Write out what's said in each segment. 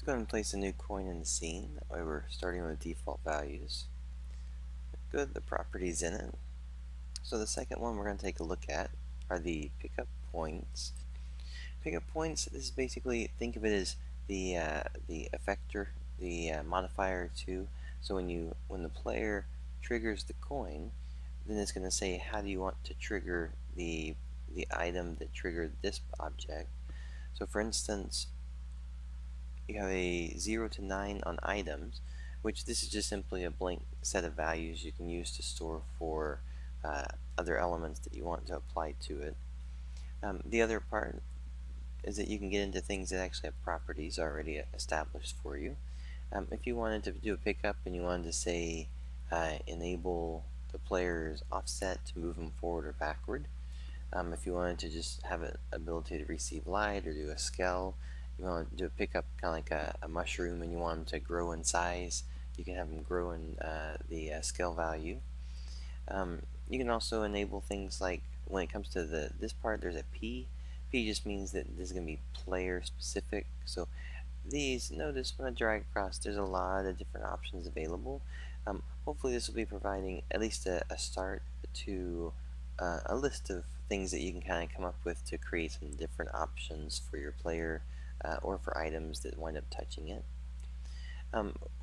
go ahead and place a new coin in the scene. That way we're starting with default values. Go to the properties in it. So the second one we're going to take a look at are the pickup points. Pickup points, this is basically, think of it as the effector, the modifier too. So when the player triggers the coin, then it's going to say how do you want to trigger the item that triggered this object. So for instance, you have a 0 to 9 on items, which this is just simply a blank set of values you can use to store for other elements that you want to apply to it. The other part is that you can get into things that actually have properties already established for you. If you wanted to do a pickup and you wanted to say enable the player's offset to move them forward or backward, if you wanted to just have an ability to receive light or do a scale, you want to do a pickup kind of like a mushroom and you want them to grow in size, you can have them grow in the scale value. You can also enable things like when it comes to this part, there's a P. P just means that this is going to be player specific. So these, notice when I drag across, there's a lot of different options available. Hopefully this will be providing at least a start to a list of things that you can kind of come up with to create some different options for your player or for items that wind up touching it.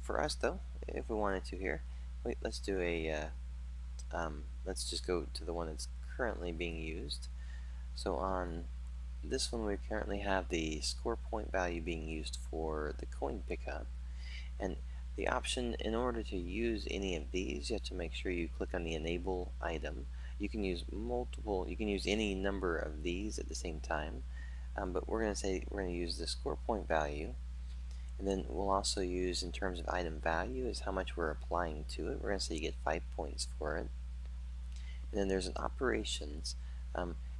For us though, if we wanted to here, let's do a let's just go to the one that's currently being used. So on this one we currently have the score point value being used for the coin pickup, and the option in order to use any of these, you have to make sure you click on the enable item. You can use any number of these at the same time, but we're going to use the score point value, and then we'll also use, in terms of item value, is how much we're applying to it. We're going to say you get 5 points for it. And then there's an operations.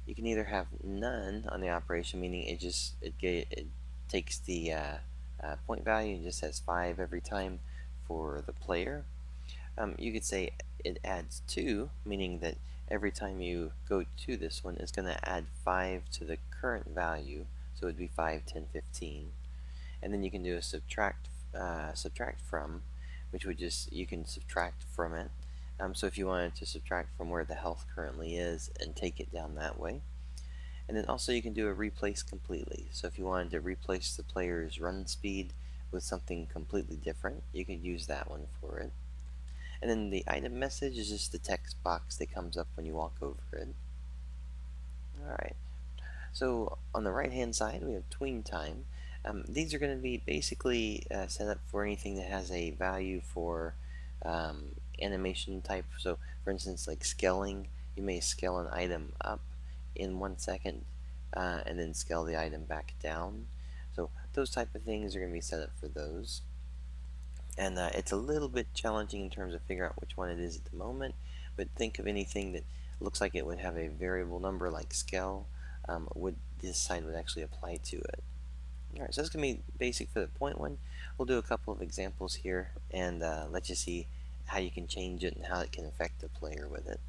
You can either have none on the operation, meaning it takes the point value and just has 5 every time for the player. You could say it adds 2, meaning that every time you go to this one, it's going to add 5 to the current value, so it would be 5, 10, 15. And then you can do a subtract from, which would just, you can subtract from it. So if you wanted to subtract from where the health currently is and take it down that way. And then also you can do a replace completely. So if you wanted to replace the player's run speed with something completely different, you could use that one for it. And then the item message is just the text box that comes up when you walk over it. Alright, so on the right hand side we have tween time. These are going to be basically set up for anything that has a value for animation type. So for instance, like scaling, you may scale an item up in 1 second and then scale the item back down. So those type of things are going to be set up for those. And it's a little bit challenging in terms of figuring out which one it is at the moment, but think of anything that looks like it would have a variable number like scale, this side would actually apply to it. Alright, so that's going to be basic for the point one. We'll do a couple of examples here and let you see how you can change it and how it can affect the player with it.